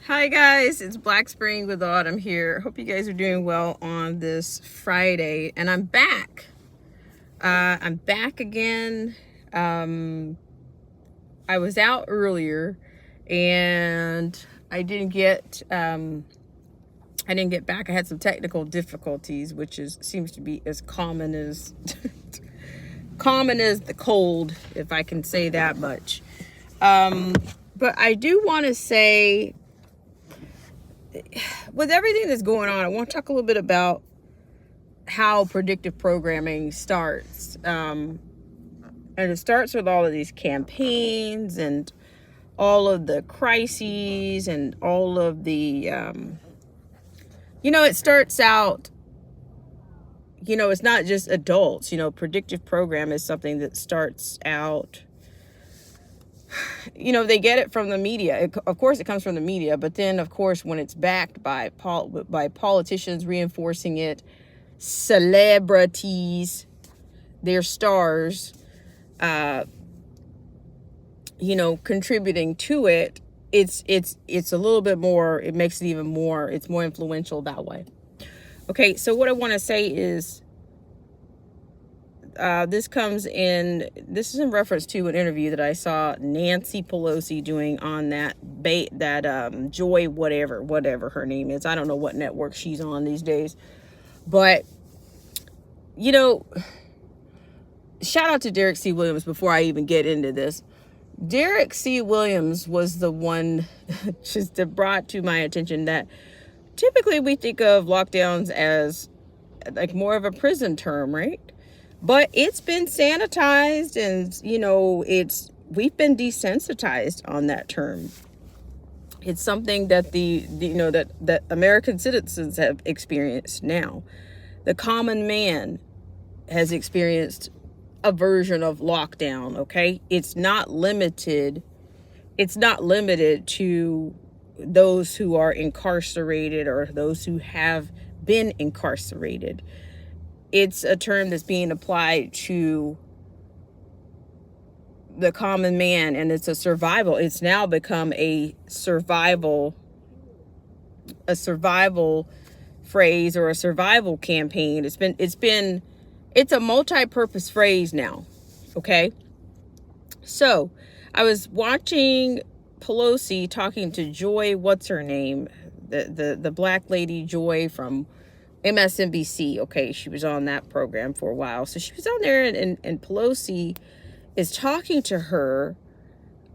Hi guys, it's Black Spring with Autumn here. Hope you guys are doing well on this Friday, and I'm back. I'm back again. I was out earlier, and I didn't get back. I had some technical difficulties, which seems to be as common as common as the cold, if I can say that much. But I do want to say, with everything that's going on, I want to talk a little bit about how predictive programming starts. And it starts with all of these campaigns and all of the crises and all of the, it starts out, it's not just adults. Predictive program is something that starts out, they get it from the media. Of course, it comes from the media, but then, of course, when it's backed by politicians reinforcing it, celebrities, their stars, contributing to it, it's a little bit more. It makes it even more. It's more influential that way. Okay, so what I want to say is, this is in reference to an interview that I saw Nancy Pelosi doing on that Joy, whatever her name is. I don't know what network she's on these days, but shout out to Derek C. Williams before I even get into this. Derek C. Williams was the one just that brought to my attention that typically we think of lockdowns as like more of a prison term, right? But it's been sanitized, and we've been desensitized on that term. It's something that that American citizens have experienced now. The common man has experienced a version of lockdown, okay? It's not limited to those who are incarcerated or those who have been incarcerated. It's a term that's being applied to the common man, and it's a survival. It's now become a survival phrase or a survival campaign. It's a multi-purpose phrase now. Okay. So I was watching Pelosi talking to Joy, what's her name? The black lady Joy from MSNBC. Okay, she was on that program for a while. So she was on there, and Pelosi is talking to her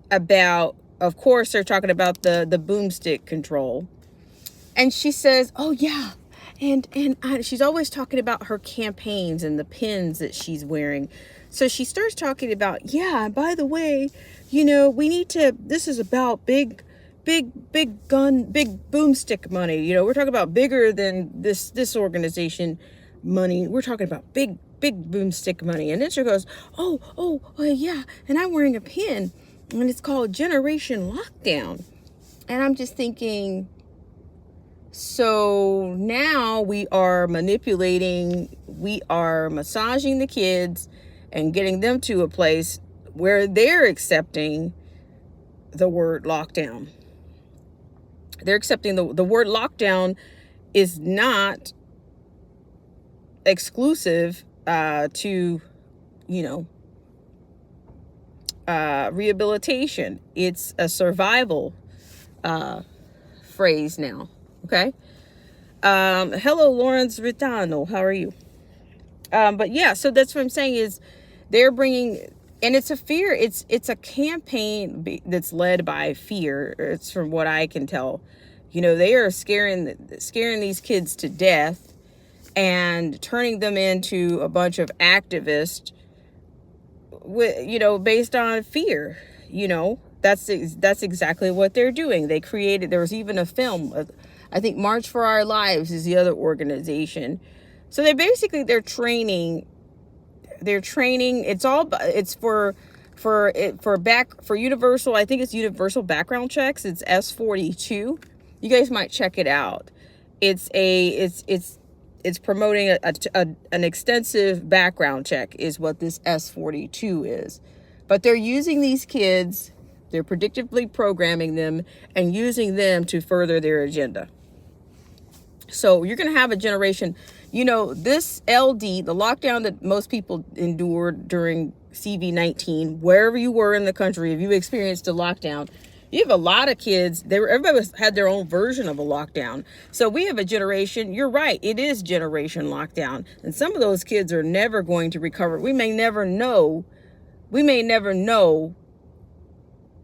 about, of course, they're talking about the boomstick control. And she says, oh, yeah. And she's always talking about her campaigns and the pins that she's wearing. So she starts talking about, yeah, by the way, we need to, this is about big boomstick money. We're talking about bigger than this organization money. We're talking about big boomstick money. And then she goes, oh yeah, and I'm wearing a pin, and it's called Generation Lockdown. And I'm just thinking, so now we are massaging the kids and getting them to a place where they're accepting the word lockdown. They're accepting the word lockdown is not exclusive to, rehabilitation. It's a survival phrase now. Okay. Hello, Lawrence Ritano. How are you? But yeah, so that's what I'm saying is they're bringing, and it's a fear. It's a campaign that's led by fear. It's from what I can tell. They are scaring these kids to death and turning them into a bunch of activists based on fear. That's exactly what they're doing. There was even a film, I think March for Our Lives is the other organization. So they're training. It's for universal. I think it's universal background checks. It's S42. You guys might check it out. It's promoting an extensive background check is what this S42 is. But they're using these kids They're predictively programming them and using them to further their agenda. So you're going to have a generation, this LD, the lockdown that most people endured during CV-19, wherever you were in the country, if you experienced a lockdown, you have a lot of kids. Everybody had their own version of a lockdown. So we have a generation. You're right. It is generation lockdown. And some of those kids are never going to recover. We may never know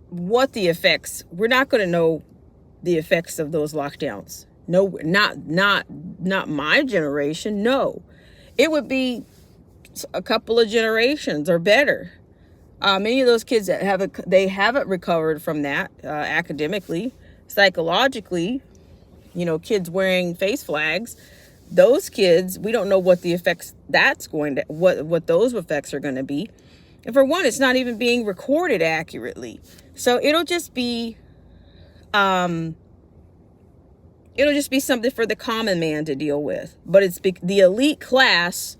what the effects. We're not going to know the effects of those lockdowns. No, not my generation. No, it would be a couple of generations or better. Many of those kids that haven't recovered from that academically, psychologically. Kids wearing face flags. Those kids, we don't know what the effects what those effects are going to be. And for one, it's not even being recorded accurately. So it'll just be something for the common man to deal with. But it's the elite class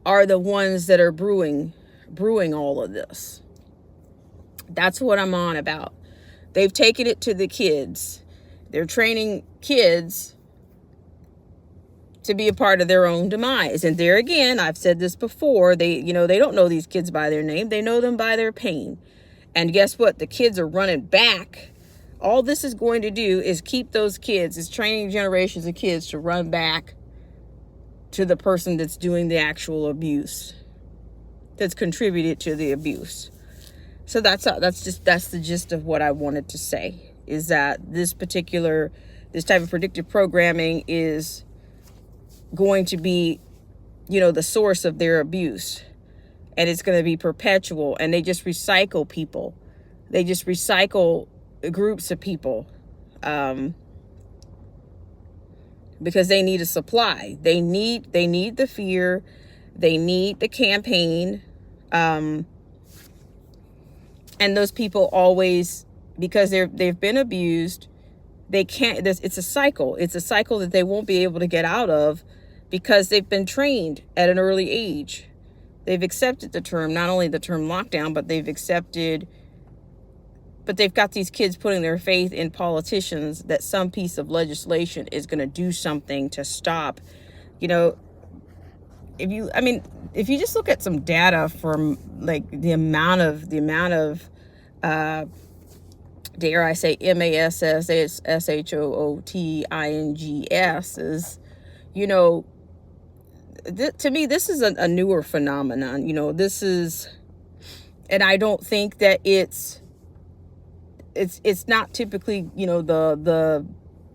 are the ones that are brewing all of this. That's what I'm on about. They've taken it to the kids. They're training kids to be a part of their own demise. And there again, I've said this before, they don't know these kids by their name. They know them by their pain. And guess what? The kids are running back. All this is going to do is keep those kids, is training generations of kids to run back to the person that's doing the actual abuse, that's contributed to the abuse. So that's the gist of what I wanted to say, is that this type of predictive programming is going to be, the source of their abuse, and it's going to be perpetual. And they just recycle people. They just recycle groups of people, because they need a supply. They need the fear. They need the campaign. And those people always, because they've been abused, they can't, it's a cycle. It's a cycle that they won't be able to get out of, because they've been trained at an early age. They've accepted the term, not only the term lockdown, but they've got these kids putting their faith in politicians that some piece of legislation is going to do something to stop. If you just look at some data from like the amount of dare I say MASSSHOOTINGS, to me, this is a newer phenomenon. This is, and I don't think that it's not typically,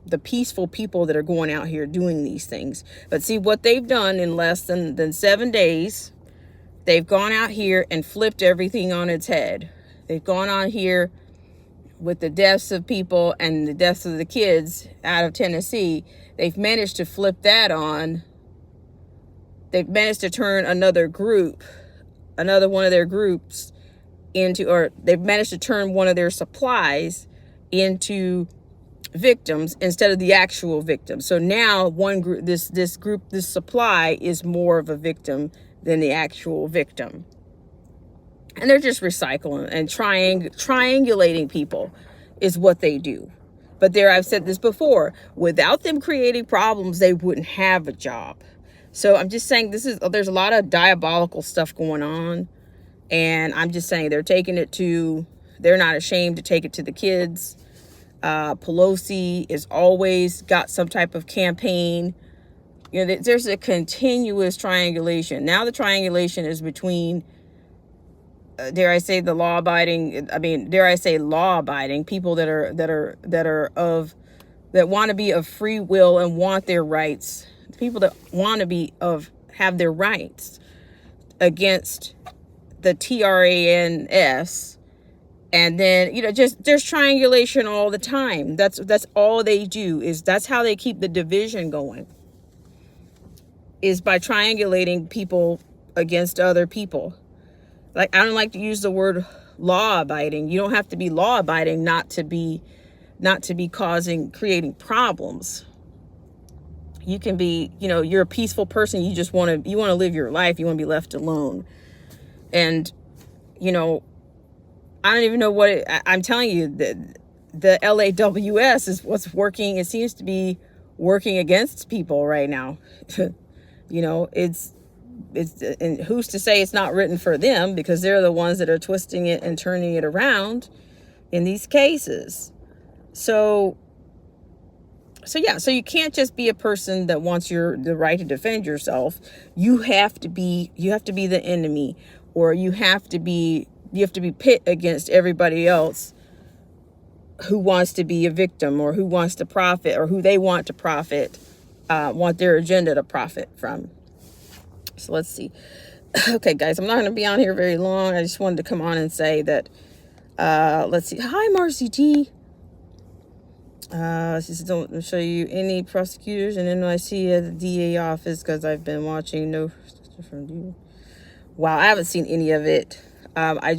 the peaceful people that are going out here doing these things. But see what they've done in less than 7 days. They've gone out here and flipped everything on its head. They've gone on here with the deaths of people and the deaths of the kids out of Tennessee. They've managed to flip that on. They've managed to turn another one of their groups into, or they've managed to turn one of their supplies into victims instead of the actual victims. So now one group, this supply is more of a victim than the actual victim. And they're just recycling and triangulating people is what they do. But I've said this before, without them creating problems, they wouldn't have a job. So I'm just saying there's a lot of diabolical stuff going on. And I'm just saying they're not ashamed to take it to the kids. Pelosi is always got some type of campaign. There's a continuous triangulation. Now the triangulation is between, dare I say law-abiding people that want to be of free will and want their rights. People that want to have their rights, against the TRANS. And then, just there's triangulation all the time. That's all they do, that's how they keep the division going, is by triangulating people against other people. Like, I don't like to use the word law abiding. You don't have to be law abiding not to be creating problems. You can be, you're a peaceful person. You just want to live your life. You want to be left alone. And, I don't even know what I'm telling you. The LAWS is what's working. It seems to be working against people right now. You know, it's and who's to say it's not written for them, because they're the ones that are twisting it and turning it around in these cases. So yeah, so you can't just be a person that wants the right to defend yourself. You have to be the enemy, or you have to be pit against everybody else who wants to be a victim, or who wants to profit, or who they want to profit, want their agenda to profit from. So let's see. Okay, guys, I'm not going to be on here very long. I just wanted to come on and say that, let's see. Hi, Marcy T. She says, don't show you any prosecutors in NYC at the DA office because I've been watching no from you. Wow, I haven't seen any of it. I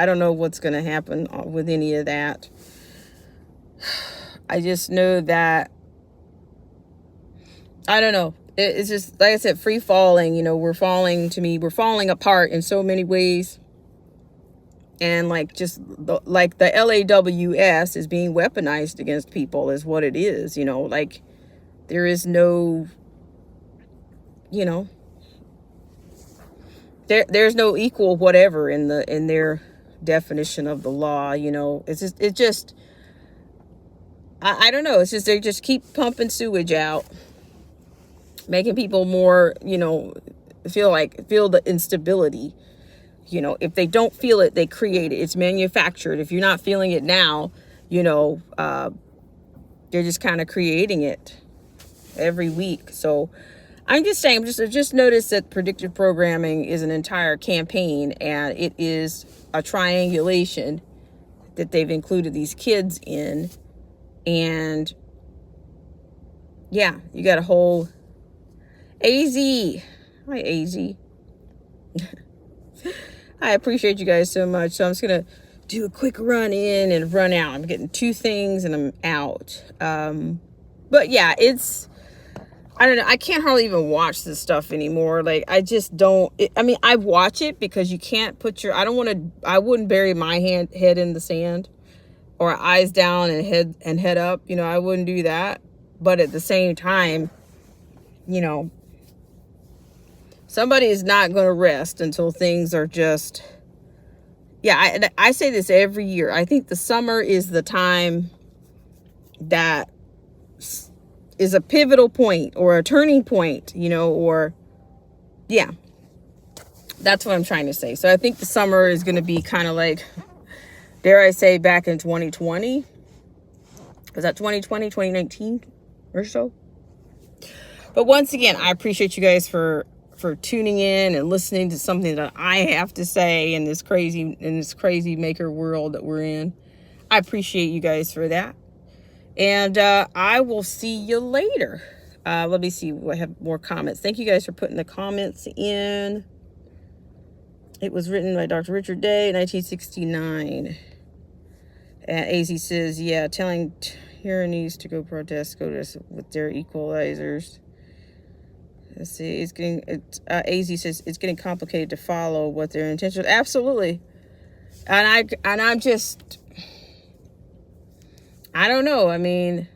don't know what's going to happen with any of that. I just know that, I don't know. It's just, like I said, free falling. You know, we're falling apart in so many ways. And like the LAWS is being weaponized against people is what it is. You know, like there is no, you know, there's no equal whatever in their definition of the law. You know, it's just I don't know. It's just, they just keep pumping sewage out, making people more, you know, feel the instability. You know, if they don't feel it, they create it. It's manufactured. If you're not feeling it now, you know, they're just kind of creating it every week. So I'm just saying, just notice that predictive programming is an entire campaign, and it is a triangulation that they've included these kids in. And yeah, you got a whole AZ. Hi, AZ. I appreciate you guys so much. So I'm just going to do a quick run in and run out. I'm getting 2 things and I'm out. But yeah, I don't know. I can't hardly even watch this stuff anymore. Like, I just don't. I mean, I watch it because you can't put I wouldn't bury my head in the sand, or eyes down and head up. You know, I wouldn't do that. But at the same time, you know, somebody is not going to rest until things are just, yeah, I say this every year. I think the summer is the time that is a pivotal point or a turning point, you know, or, yeah, that's what I'm trying to say. So I think the summer is going to be kind of like, dare I say, back in 2020. Was that 2020, 2019 or so? But once again, I appreciate you guys for tuning in and listening to something that I have to say in this crazy maker world that we're in. I appreciate you guys for that. And I will see you later. Let me see. I have more comments. Thank you guys for putting the comments in. It was written by Dr. Richard Day in 1969. And AZ says, yeah, telling tyrannies to go protest, with their equalizers. Let's see, AZ says it's getting complicated to follow what their intentions. Absolutely. And I'm just, I don't know. I mean,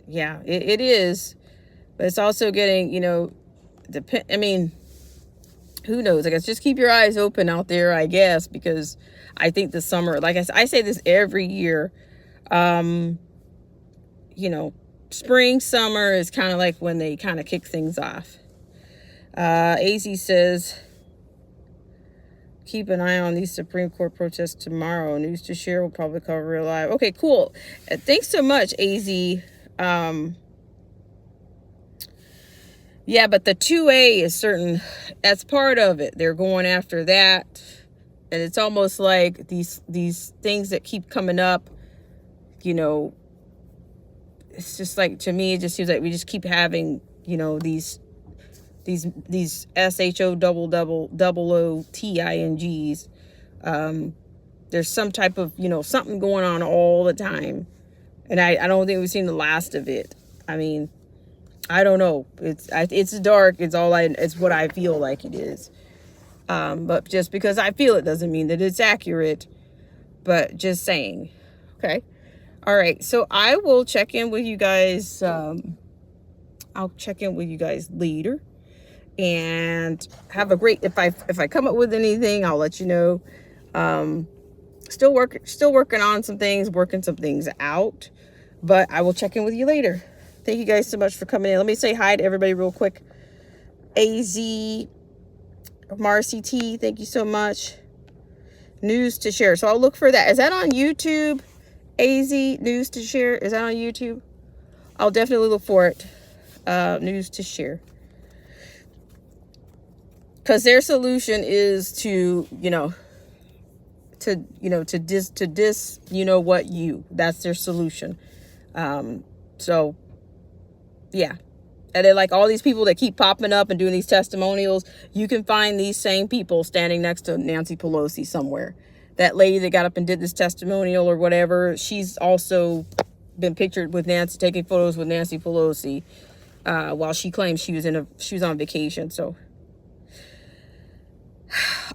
yeah, it is, but it's also getting, you know, I mean, who knows? I guess just keep your eyes open out there, I guess, because I think the summer, like I say this every year, you know, spring, summer is kind of like when they kind of kick things off. AZ says, keep an eye on these Supreme Court protests tomorrow. News to share will probably cover it live. Okay, cool. Thanks so much, AZ. Yeah, but the 2A is certain. That's part of it. They're going after that. And it's almost like these things that keep coming up, you know, it's just like, to me, it just seems like we just keep having, you know, these SHOOOOTINGs. There's some type of, you know, something going on all the time. And I don't think we've seen the last of it. I mean, I don't know. It's dark. It's what I feel like it is. But just because I feel it doesn't mean that it's accurate, but just saying. Okay. All right. So I will check in with you guys. I'll check in with you guys later, and have a great, if I come up with anything, I'll let you know. Still working on some things, working some things out, but I will check in with you later. Thank you guys so much for coming in. Let me say hi to everybody real quick. AZ Marcy T, thank you so much. News to share. So I'll look for that. Is that on YouTube? AZ News to share. Is that on YouTube? I'll definitely look for it. News to share. Because their solution is to, that's their solution. So yeah. And then, like, all these people that keep popping up and doing these testimonials, you can find these same people standing next to Nancy Pelosi somewhere. That lady that got up and did this testimonial or whatever, she's also been pictured with Nancy, taking photos with Nancy Pelosi, while she claims she was on vacation. So,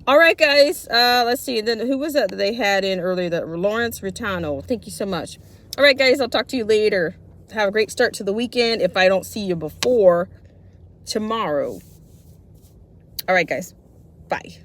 all right, guys. Let's see. And then who was that they had in earlier? That Lawrence Ritano. Thank you so much. All right, guys. I'll talk to you later. Have a great start to the weekend if I don't see you before tomorrow. All right, guys. Bye.